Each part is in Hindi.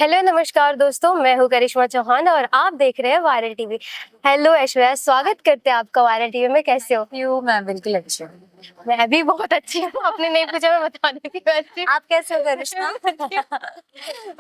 हेलो नमस्कार दोस्तों, मैं हूँ करिश्मा चौहान और आप देख रहे हैं वायरल टीवी। हेलो ऐश्वर्या, स्वागत करते हैं आपका वायरल टीवी में। कैसे हो? मैं बिल्कुल अच्छी हूँ। मैं भी बहुत अच्छी हूँ। आपने नहीं पूछा, मैं बता देती हूँ अच्छी। आप कैसे हो करिश्मा?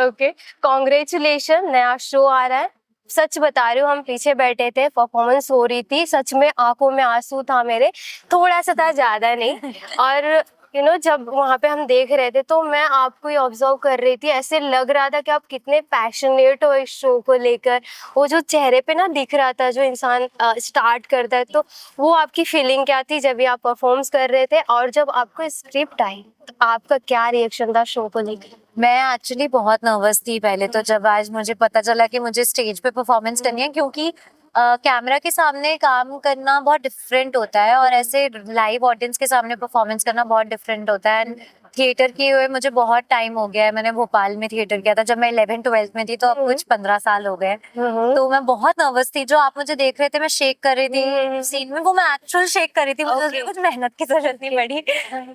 ओके, कॉन्ग्रेचुलेशन, नया शो आ रहा है। सच बता रही हूँ, हम पीछे बैठे थे, परफॉर्मेंस हो रही थी, सच में आंखों में आंसू था मेरे, थोड़ा सा था, ज्यादा नहीं। और जब वहाँ पे हम देख रहे थे तो मैं आपको ही ऑब्जर्व कर रही थी, ऐसे लग रहा था कि आप कितने पैशनेट हो इस शो को लेकर। वो जो चेहरे पे ना दिख रहा था, जो इंसान स्टार्ट करता है, तो वो आपकी फीलिंग क्या थी जब भी आप परफॉर्म्स कर रहे थे, और जब आपको स्क्रिप्ट आई तो आपका क्या रिएक्शन था शो को लेकर? मैं एक्चुअली बहुत नर्वस थी पहले तो, जब आज मुझे पता चला कि मुझे स्टेज पे परफॉर्मेंस करनी है, क्योंकि कैमरा के सामने काम करना बहुत डिफरेंट होता है और ऐसे लाइव ऑडियंस के सामने परफॉर्मेंस करना बहुत डिफरेंट होता है। थिएटर किए हुए मुझे बहुत टाइम हो गया है। मैंने भोपाल में थिएटर किया था जब मैं 11th-12th में थी, तो अब कुछ 15 साल हो गए। तो मैं बहुत नर्वस थी। जो आप मुझे देख रहे थे, मैं शेक कर रही थी सीन में, वो मैं एक्चुअल शेक कर रही थी। मुझे उसमें कुछ मेहनत की जरूरत नहीं पड़ी।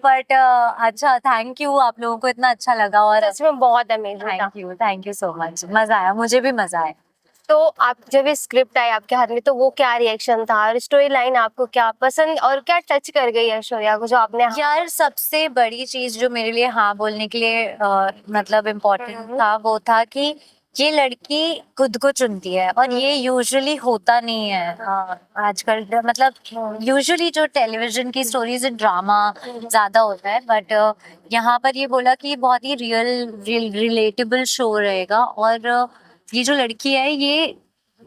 बट अच्छा, थैंक यू, आप लोगों को इतना अच्छा लगा। और सच में बहुत अमेजिंग था। Thank you so much. मजा आया, मुझे भी मजा आया। तो आप जब ये स्क्रिप्ट आई आपके हाथ में, तो वो क्या रिएक्शन था, और स्टोरी लाइन आपको क्या पसंद और क्या टच कर गई ऐश्वर्या को, जो आपने यार, सबसे बड़ी चीज जो मेरे लिए हाँ बोलने के लिए मतलब इम्पोर्टेंट था, वो था कि ये लड़की खुद को चुनती है, और ये यूजुअली होता नहीं है आजकल। मतलब यूजुअली जो टेलीविजन की स्टोरीज ड्रामा ज्यादा होता है, बट यहाँ पर ये बोला कि बहुत ही रिलेटेबल शो रहेगा। और ये जो लड़की है, ये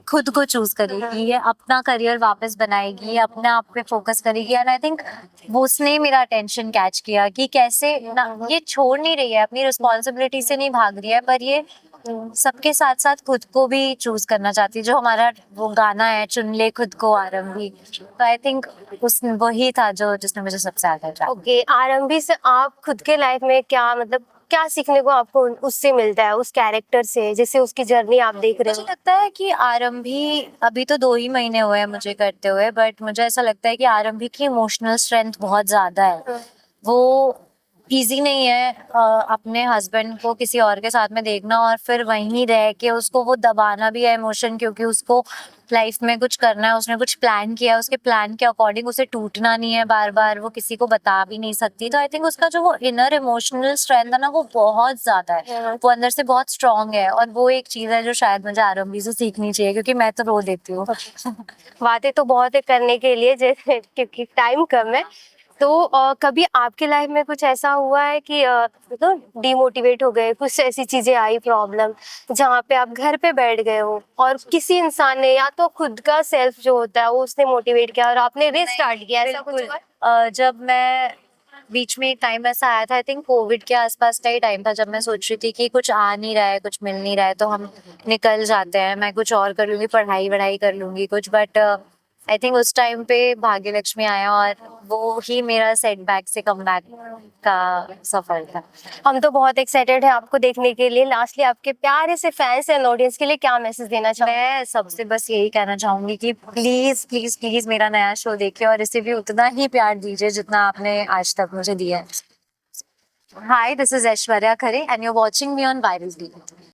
खुद को चूज करेगी, ये अपना करियर वापस बनाएगी, ये अपने आप पे फोकस करेगी। एंड आई थिंक वो उसने मेरा अटेंशन कैच किया कि कैसे ना ये छोड़ नहीं रही है, अपनी रिस्पॉन्सिबिलिटी से नहीं भाग रही है, पर ये सबके साथ साथ खुद को भी चूज करना चाहती है। जो हमारा वो गाना है, चुन ले खुद को आरंभी, तो आई थिंक उस वही था जो जिसने मुझे सबसे ज्यादा attract ओके, आरंभी से आप खुद के लाइफ में क्या, मतलब क्या सीखने को आपको उससे मिलता है, उस कैरेक्टर से, जैसे उसकी जर्नी आप देख रहे मुझे हो? लगता है कि आरंभी, अभी तो 2 ही महीने हुए हैं मुझे करते हुए, बट मुझे ऐसा लगता है कि आरंभी की इमोशनल स्ट्रेंथ बहुत ज्यादा है। वो इजी नहीं है अपने हस्बैंड को किसी और के साथ में देखना, और फिर वहीं रह के उसको वो दबाना भी है इमोशन, क्योंकि उसको लाइफ में कुछ करना है, उसने कुछ प्लान किया है, उसके प्लान के अकॉर्डिंग उसे टूटना नहीं है बार बार, वो किसी को बता भी नहीं सकती। तो आई थिंक उसका जो वो इनर इमोशनल स्ट्रेंथ है ना, वो बहुत ज्यादा है, वो अंदर से बहुत स्ट्रांग है, और वो एक चीज है जो शायद मुझे आरंभी से सीखनी चाहिए, क्योंकि मैं तो रो देती हूँ। बातें तो बहुत है करने के लिए, जैसे क्योंकि टाइम कम है। तो कभी आपके लाइफ में कुछ ऐसा हुआ है कि तो डिमोटिवेट हो गए, कुछ ऐसी चीजें आई प्रॉब्लम, जहाँ पे आप घर पे बैठ गए हो और किसी इंसान ने, या तो खुद का सेल्फ जो होता है वो उसने मोटिवेट किया और आपने रीस्टार्ट किया, ऐसा कुछ हुआ है? जब मैं बीच में एक टाइम ऐसा आया था, आई थिंक कोविड के आसपास का ही टाइम था, जब मैं सोच रही थी कि कुछ आ नहीं रहा है, कुछ मिल नहीं रहा है, तो हम निकल जाते हैं, मैं कुछ और कर लूंगी, पढ़ाई वढ़ाई कर लूंगी कुछ। बट आई थिंक उस टाइम पे भाग्य लक्ष्मी आया, और वो ही मेरा सेटबैक से कमबैक का सफर था। हम तो बहुत एक्साइटेड है आपको देखने के लिए। लास्टली आपके प्यारे से फैंस एंड ऑडियंस के लिए क्या मैसेज देना चाहोगे? मैं सबसे बस यही कहना चाहूंगी कि प्लीज प्लीज प्लीज मेरा नया शो देखिए, और इसे भी उतना ही प्यार दीजिए जितना आपने आज तक मुझे दिया है। Hi, this is Aishwarya Khare and you are watching me on viral TV.